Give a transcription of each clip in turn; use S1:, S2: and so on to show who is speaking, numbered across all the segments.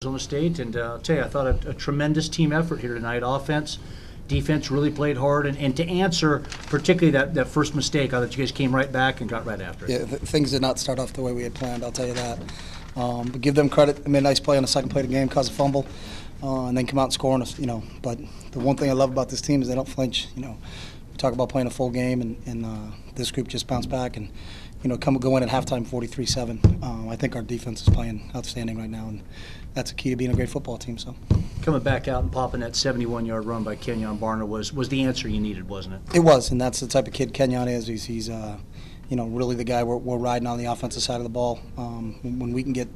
S1: Arizona State, and I'll tell you, I thought a tremendous team effort here tonight. Offense, defense really played hard, and to answer particularly that first mistake, I thought you guys came right back and got right after it.
S2: Yeah, things did not start off the way we had planned, I'll tell you that. But give them credit. I made a nice play on the second play of the game, caused a fumble, and then come out and score on us, But the one thing I love about this team is they don't flinch, We talk about playing a full game, and this group just bounced back and, go in at halftime 43-7. I think our defense is playing outstanding right now, and that's a key to being a great football team. So
S1: coming back out and popping that 71-yard run by Kenyon Barner was the answer you needed, wasn't it?
S2: It was, and that's the type of kid Kenyon is. He's really the guy we're riding on the offensive side of the ball. When we can get,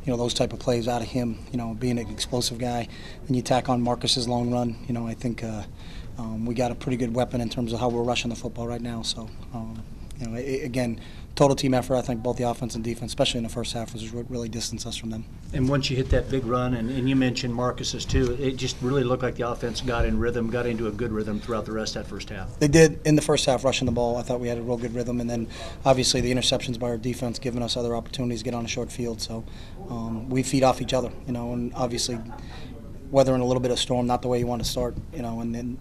S2: those type of plays out of him, being an explosive guy, and you tack on Marcus's long run, I think we got a pretty good weapon in terms of how we're rushing the football right now. So, again, total team effort. I think both the offense and defense, especially in the first half, was what really distanced us from them.
S1: And once you hit that big run, and you mentioned Marcus's too, it just really looked like the offense got in rhythm, got into a good rhythm throughout the rest of that first half.
S2: They did in the first half, rushing the ball. I thought we had a real good rhythm, and then obviously the interceptions by our defense giving us other opportunities to get on a short field. So we feed off each other, and obviously weathering a little bit of storm, not the way you want to start, and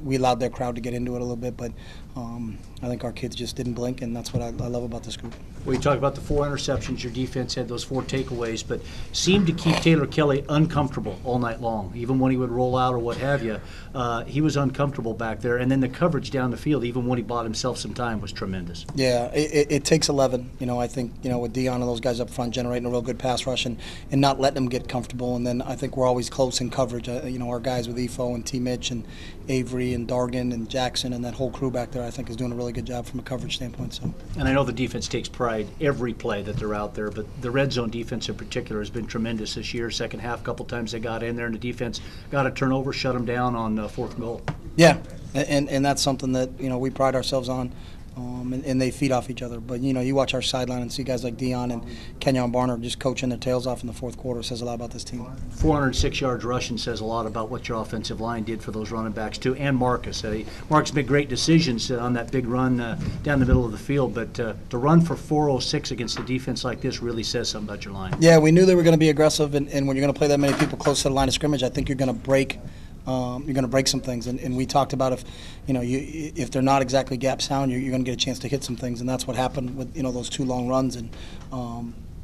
S2: we allowed their crowd to get into it a little bit, but I think our kids just didn't blink, and that's what I love about this group.
S1: Well, you talk about the 4 interceptions, your defense had those 4 takeaways, but seemed to keep Taylor Kelly uncomfortable all night long. Even when he would roll out or what have you, he was uncomfortable back there, and then the coverage down the field, even when he bought himself some time, was tremendous.
S2: Yeah, it takes 11, I think, with Dion and those guys up front generating a real good pass rush and not letting them get comfortable, and then I think we're always close in coverage. Our guys with Efo and T. Mitch and Avery and Dargan and Jackson and that whole crew back there, I think, is doing a really good job from a coverage standpoint. So. And
S1: I know the defense takes pride every play that they're out there, but the red zone defense in particular has been tremendous this year. Second half, a couple times they got in there, and the defense got a turnover, shut them down on 4th and goal.
S2: Yeah, and that's something that we pride ourselves on. And they feed off each other. But, you watch our sideline and see guys like Dion and Kenyon Barner just coaching their tails off in the fourth quarter. It says a lot about this team.
S1: 406 yards rushing says a lot about what your offensive line did for those running backs, too, and Marcus. Marcus made great decisions on that big run down the middle of the field, but to run for 406 against a defense like this really says something about your line.
S2: Yeah, we knew they were going to be aggressive, and when you're going to play that many people close to the line of scrimmage, I think you're going to break some things, and we talked about if they're not exactly gap sound, you're going to get a chance to hit some things, and that's what happened with those 2 long runs, and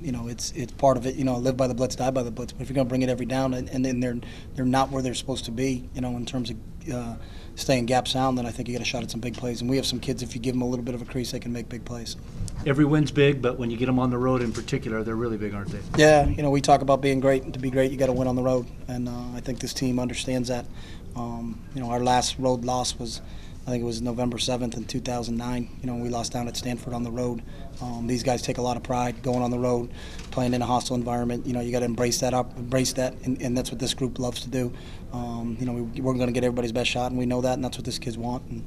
S2: it's part of it. Live by the blitz, die by the blitz. But if you're going to bring it every down, and then they're not where they're supposed to be, in terms of staying gap sound, then I think you get a shot at some big plays. And we have some kids, if you give them a little bit of a crease, they can make big plays.
S1: Every win's big, but when you get them on the road in particular, they're really big, aren't they?
S2: Yeah, we talk about being great, and to be great, you got to win on the road, and I think this team understands that. Our last road loss was, I think it was November 7th in 2009. We lost down at Stanford on the road. These guys take a lot of pride going on the road, playing in a hostile environment. You got to embrace that, and that's what this group loves to do. We're going to get everybody's best shot, and we know that, and that's what these kids want. And,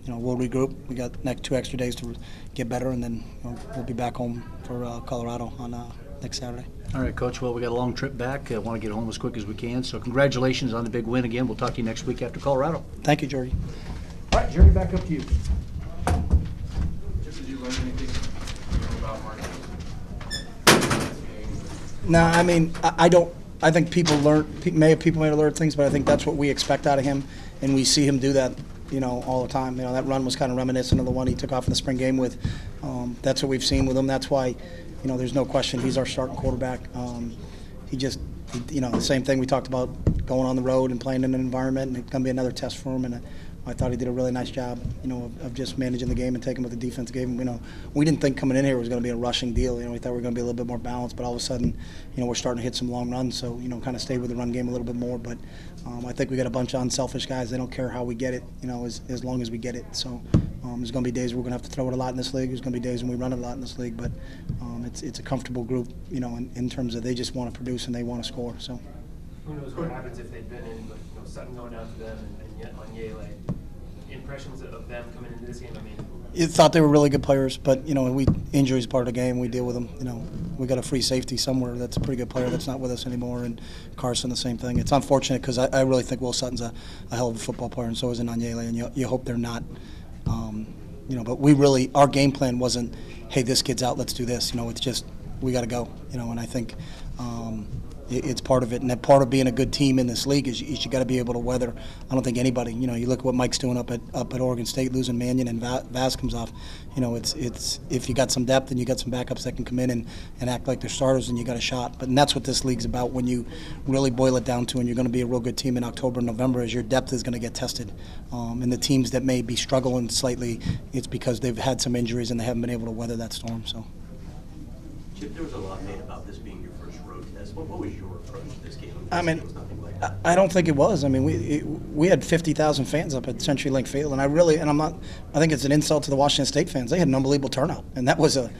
S2: we'll regroup. We got next 2 extra days to get better, and then we'll be back home for Colorado on next Saturday.
S1: All right, Coach. Well, we got a long trip back. I want to get home as quick as we can. So congratulations on the big win again. We'll talk to you next week after Colorado.
S2: Thank you, Jordy.
S1: All right, Jerry, back up to you.
S3: Did you learn anything about Marcus?
S2: No, I mean, I don't. I think people may have learned things, but I think that's what we expect out of him, and we see him do that, all the time. That run was kind of reminiscent of the one he took off in the spring game with. That's what we've seen with him. That's why, there's no question he's our starting quarterback. The same thing we talked about, going on the road and playing in an environment, and it's going to be another test for him. And I thought he did a really nice job, of just managing the game and taking what the defense gave him. We didn't think coming in here it was going to be a rushing deal. We thought we were going to be a little bit more balanced, but all of a sudden, we're starting to hit some long runs. So, kind of stay with the run game a little bit more. But I think we got a bunch of unselfish guys. They don't care how we get it, as long as we get it. So there's going to be days we're going to have to throw it a lot in this league. There's going to be days when we run it a lot in this league. But it's a comfortable group, in terms of they just want to produce and they want to score. So
S3: who knows what happens if they've been in, but Sutton going down to them and yet on Yale. Impressions of them coming into this game.
S2: You thought they were really good players, but injury is part of the game. We deal with them. We got a free safety somewhere that's a pretty good player that's not with us anymore, and Carson the same thing. It's unfortunate because I really think Will Sutton's a hell of a football player, and so is Anyele, and you hope they're not. But our game plan wasn't, hey, this kid's out, let's do this. It's just we got to go. And I think It's part of it, and that part of being a good team in this league is you got to be able to weather. I don't think anybody. You look at what Mike's doing up at Oregon State, losing Mannion and Vaz comes off. It's if you got some depth and you got some backups that can come in and act like they're starters, and you got a shot. And that's what this league's about. When you really boil it down to, and you're going to be a real good team in October and November, is your depth is going to get tested. And the teams that may be struggling slightly, it's because they've had some injuries and they haven't been able to weather that storm. So.
S4: Chip, there was a lot made about this being your first road test. What was your approach to this game?
S2: I mean,
S4: It was nothing like that.
S2: I don't think it was. I mean, we had 50,000 fans up at CenturyLink Field, and I think it's an insult to the Washington State fans. They had an unbelievable turnout, and that was at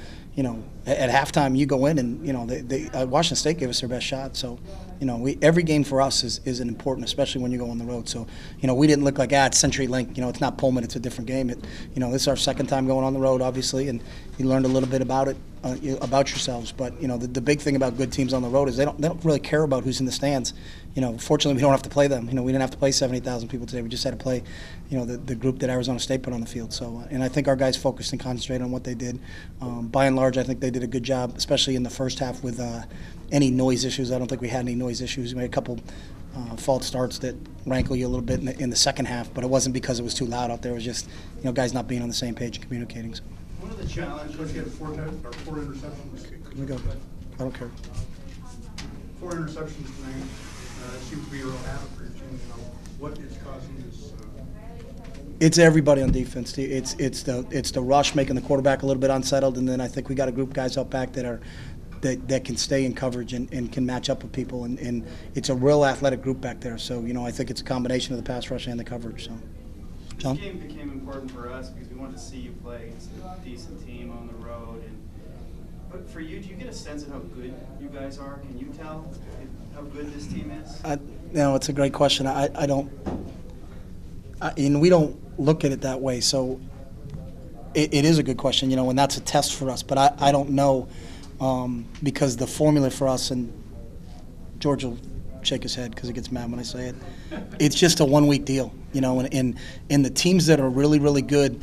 S2: halftime you go in and Washington State gave us their best shot. So, every game for us is an important, especially when you go on the road. So, we didn't look like it's CenturyLink. It's not Pullman. It's a different game. This is our second time going on the road, obviously, and you learned a little bit about it. About yourselves, but the big thing about good teams on the road is they don't really care about who's in the stands. Fortunately we don't have to play them. We didn't have to play 70,000 people today. We just had to play, the group that Arizona State put on the field. So, and I think our guys focused and concentrated on what they did. By and large, I think they did a good job, especially in the first half with any noise issues. I don't think we had any noise issues. We had a couple false starts that rankle you a little bit in the second half, but it wasn't because it was too loud out there. It was just guys not being on the same page and communicating. So.
S5: One of the challenges, you had four interceptions.
S2: Let me go. I don't care.
S5: 4 interceptions tonight. Seems to be a real habit for your team. What is causing this?
S2: It's everybody on defense. It's the rush making the quarterback a little bit unsettled, and then I think we got a group of guys out back that can stay in coverage and can match up with people, and it's a real athletic group back there. So I think it's a combination of the pass rush and the coverage. So. John?
S6: This game became important for us because we wanted to see you play against a decent team on the road. But for you, do you get a sense of how good you guys are? Can you tell how good this team is?
S2: It's a great question. I don't. And we don't look at it that way. So it is a good question, and that's a test for us. But I don't know because the formula for us, and George will shake his head because he gets mad when I say it. It's just a 1 week deal, and the teams that are really, really good,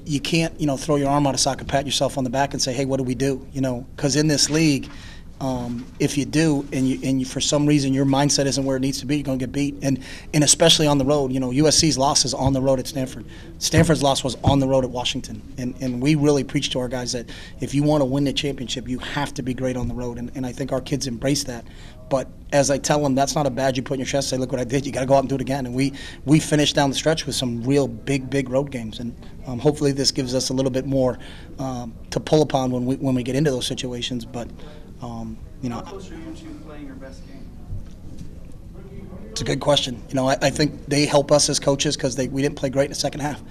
S2: you can't, throw your arm out of socket, pat yourself on the back and say, hey, what do we do? Because in this league, if you do and you for some reason your mindset isn't where it needs to be, you're going to get beat. And especially on the road, USC's loss is on the road at Stanford. Stanford's loss was on the road at Washington. And we really preach to our guys that if you want to win the championship, you have to be great on the road. And I think our kids embrace that. But as I tell them, that's not a badge you put in your chest. Say, look what I did. You got to go out and do it again. And we finished down the stretch with some real big road games. And hopefully this gives us a little bit more to pull upon when we get into those situations. But
S6: how close are you to playing your best game?
S2: It's a good question. I think they help us as coaches because we didn't play great in the second half.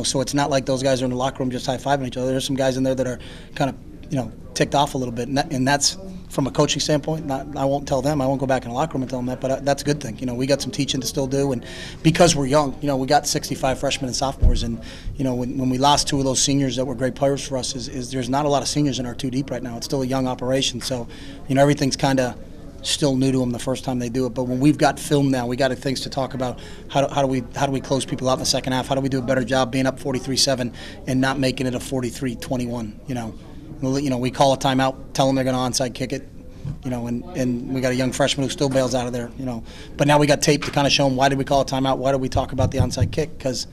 S2: So it's not like those guys are in the locker room just high-fiving each other. There's some guys in there that are kind of ticked off a little bit, and that's from a coaching standpoint. I won't tell them. I won't go back in the locker room and tell them that, but that's a good thing. We got some teaching to still do, and because we're young, we got 65 freshmen and sophomores, and when we lost 2 of those seniors that were great players for us, is there's not a lot of seniors in our 2 deep right now. It's still a young operation, so everything's kind of still new to them the first time they do it. But when we've got film now, we got things to talk about. How do we close people out in the second half? How do we do a better job being up 43-7 and not making it a 43-21? We call a timeout, tell them they're going to onside kick it, and we got a young freshman who still bails out of there, But now we got tape to kind of show them why did we call a timeout, why did we talk about the onside kick? Because,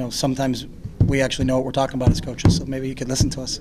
S2: sometimes we actually know what we're talking about as coaches, so maybe you could listen to us.